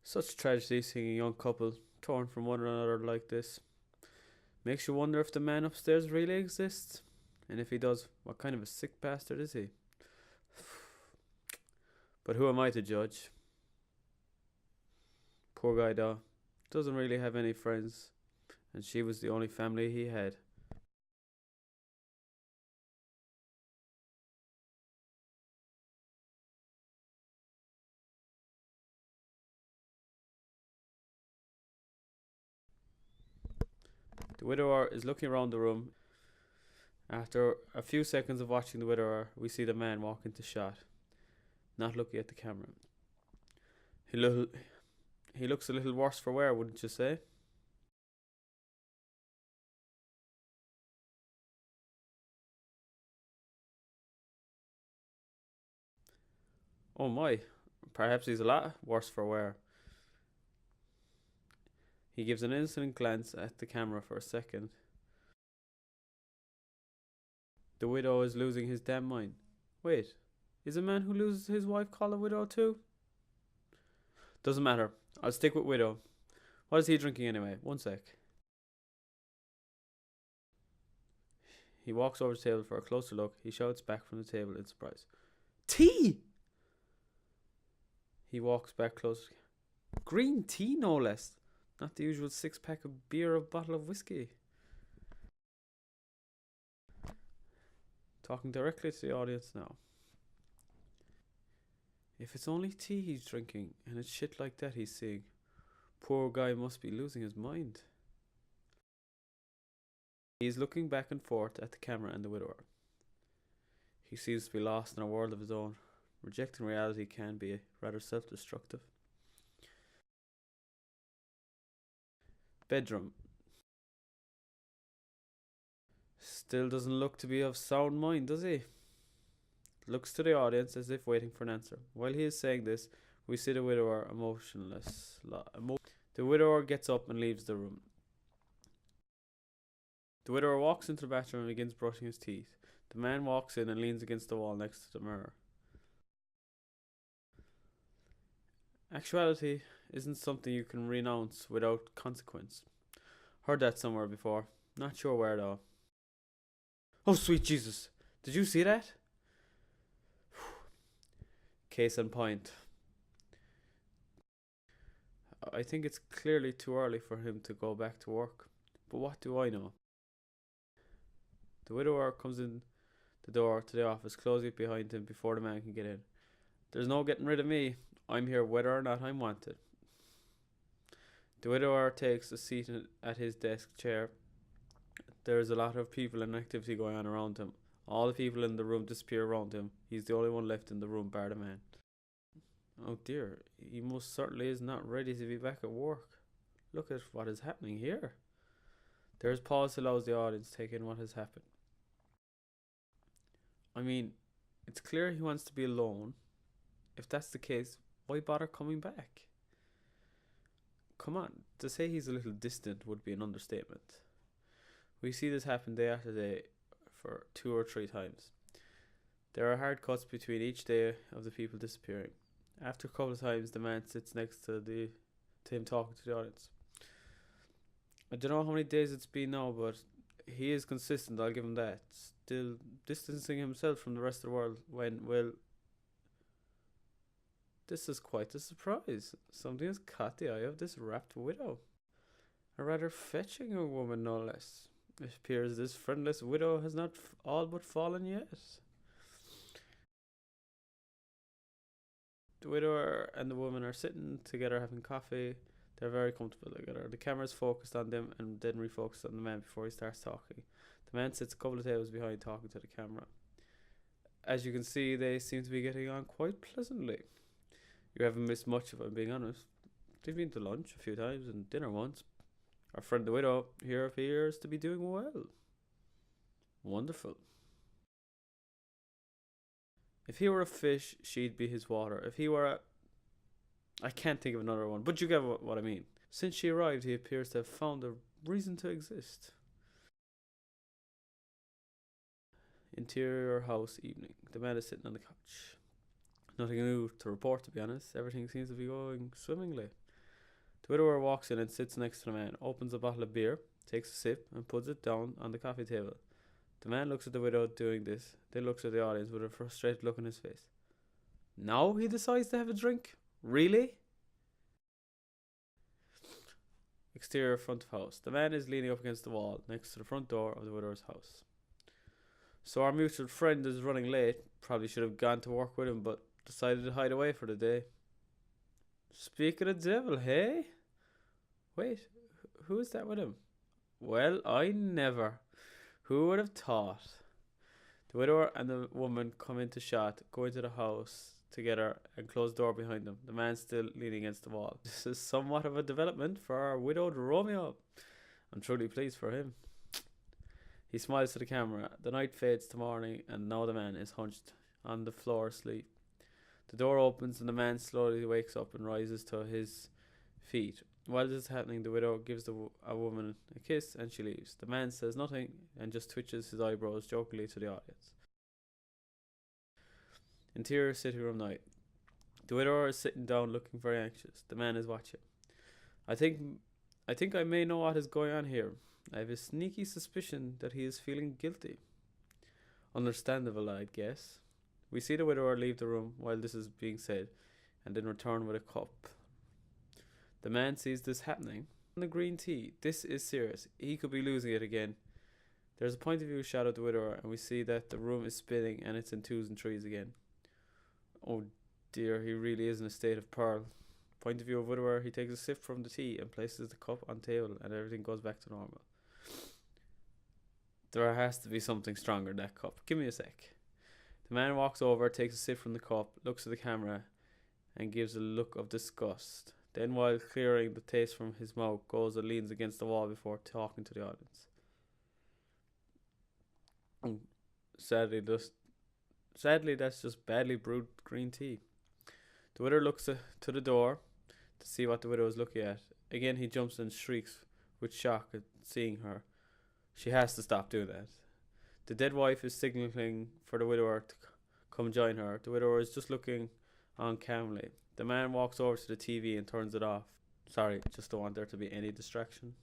Such tragedy seeing a young couple torn from one another like this. Makes you wonder if the man upstairs really exists. And if he does, what kind of a sick bastard is he? But who am I to judge? Poor guy though. Doesn't really have any friends. And she was the only family he had. The widower is looking around the room. After a few seconds of watching the widower, we see the man walk into shot, not looking at the camera. He, he looks a little worse for wear, wouldn't you say? Oh my, perhaps he's a lot worse for wear. He gives an innocent glance at the camera for a second. The widow is losing his damn mind. Wait, is a man who loses his wife called a widow too? Doesn't matter. I'll stick with widow. What is he drinking anyway? One sec. He walks over to the table for a closer look. He shouts back from the table in surprise. Tea! He walks back closer. Green tea, no less. Not the usual 6-pack of beer or bottle of whiskey. Talking directly to the audience now. If it's only tea he's drinking, and it's shit like that he's seeing, poor guy must be losing his mind. He's looking back and forth at the camera and the widower. He seems to be lost in a world of his own. Rejecting reality can be rather self-destructive. Bedroom. Still doesn't look to be of sound mind, does he? Looks to the audience as if waiting for an answer. While he is saying this, we see the widower emotionless. The widower gets up and leaves the room. The widower walks into the bathroom and begins brushing his teeth. The man walks in and leans against the wall next to the mirror. Actuality isn't something you can renounce without consequence. Heard that somewhere before. Not sure where though. Oh, sweet Jesus. Did you see that? Case in point. I think it's clearly too early for him to go back to work. But what do I know? The widower comes in the door to the office, closing it behind him before the man can get in. There's no getting rid of me. I'm here whether or not I'm wanted. The widower takes a seat at his desk chair. There's a lot of people and activity going on around him. All the people in the room disappear around him. He's the only one left in the room, bar the man. Oh dear, he most certainly is not ready to be back at work. Look at what is happening here. There's pause allows the audience to take in what has happened. I mean, it's clear he wants to be alone. If that's the case, why bother coming back? Come on, to say he's a little distant would be an understatement. We see this happen day after day for 2 or 3 times. There are hard cuts between each day of the people disappearing. After a couple of times, the man sits next to him talking to the audience. I don't know how many days it's been now, but he is consistent, I'll give him that. Still distancing himself from the rest of the world when, well, this is quite a surprise. Something has caught the eye of this rapt widow. A rather fetching young woman, no less. It appears this friendless widow has not all but fallen yet. The widower and the woman are sitting together having coffee. They're very comfortable together. The camera is focused on them and then refocused on the man before he starts talking. The man sits a couple of tables behind talking to the camera. As you can see, they seem to be getting on quite pleasantly. You haven't missed much of it, I'm being honest. They've been to lunch a few times and dinner once. Our friend the widow here appears to be doing well. Wonderful. If he were a fish, she'd be his water. If he were a... I can't think of another one, but you get what I mean. Since she arrived, he appears to have found a reason to exist. Interior house evening. The man is sitting on the couch. Nothing new to report, to be honest. Everything seems to be going swimmingly. The widower walks in and sits next to the man, opens a bottle of beer, takes a sip, and puts it down on the coffee table. The man looks at the widow doing this, then looks at the audience with a frustrated look on his face. Now he decides to have a drink? Really? Exterior front of house. The man is leaning up against the wall next to the front door of the widower's house. So our mutual friend is running late. Probably should have gone to work with him, but decided to hide away for the day. Speak of the devil, hey? Wait, who is that with him? Well, I never. Who would have thought? The widower and the woman come into shot, go into the house together and close the door behind them. The man still leaning against the wall. This is somewhat of a development for our widowed Romeo. I'm truly pleased for him. He smiles to the camera. The night fades to morning and now the man is hunched on the floor asleep. The door opens and the man slowly wakes up and rises to his feet. While this is happening, the widow gives a woman a kiss and she leaves. The man says nothing and just twitches his eyebrows jokingly to the audience. Interior sitting room night. The widower is sitting down looking very anxious. The man is watching. I think I may know what is going on here. I have a sneaky suspicion that he is feeling guilty. Understandable, I'd guess. We see the widower leave the room while this is being said and then return with a cup. The man sees this happening. The green tea. This is serious. He could be losing it again. There's a point of view shot of the widower and we see that the room is spinning and it's in twos and threes again. Oh dear, he really is in a state of peril. Point of view of widower, he takes a sip from the tea and places the cup on the table and everything goes back to normal. There has to be something stronger in that cup. Give me a sec. The man walks over, takes a sip from the cup, looks at the camera and gives a look of disgust. Then while clearing the taste from his mouth, goes and leans against the wall before talking to the audience. Sadly, that's just badly brewed green tea. The widower looks to the door to see what the widow is looking at. Again he jumps and shrieks with shock at seeing her. She has to stop doing that. The dead wife is signaling for the widower to come join her. The widower is just looking on calmly. The man walks over to the TV and turns it off. Sorry, just don't want there to be any distraction.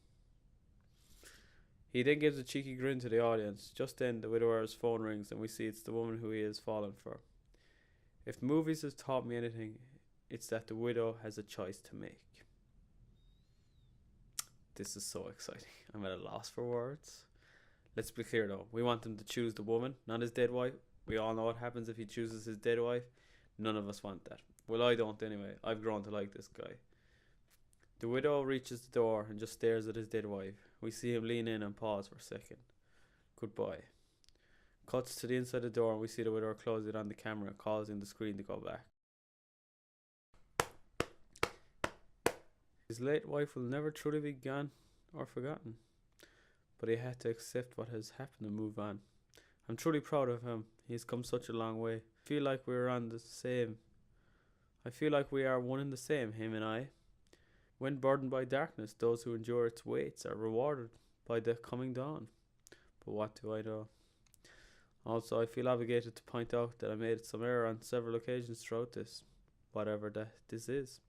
He then gives a cheeky grin to the audience. Just then the widower's phone rings and we see it's the woman who he has fallen for. If movies have taught me anything, it's that the widow has a choice to make. This is so exciting. I'm at a loss for words. Let's be clear though. We want him to choose the woman, not his dead wife. We all know what happens if he chooses his dead wife. None of us want that. Well, I don't anyway. I've grown to like this guy. The widow reaches the door and just stares at his dead wife. We see him lean in and pause for a second. Goodbye. Cuts to the inside the door and we see the widow close it on the camera, causing the screen to go back. His late wife will never truly be gone or forgotten, but he had to accept what has happened and move on. I'm truly proud of him. He's come such a long way. I feel like we are one and the same, him and I. When burdened by darkness, those who endure its weights are rewarded by the coming dawn. But what do I know? Also, I feel obligated to point out that I made some error on several occasions throughout this, whatever this is.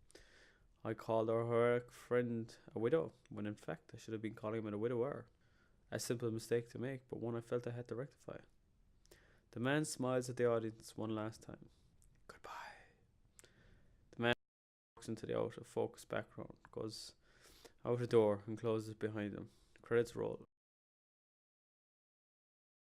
I called our heroic friend a widow, when in fact I should have been calling him a widower. A simple mistake to make, but one I felt I had to rectify. The man smiles at the audience one last time. Goodbye. The man walks into the out of focus background, goes out the door and closes it behind him. Credits roll.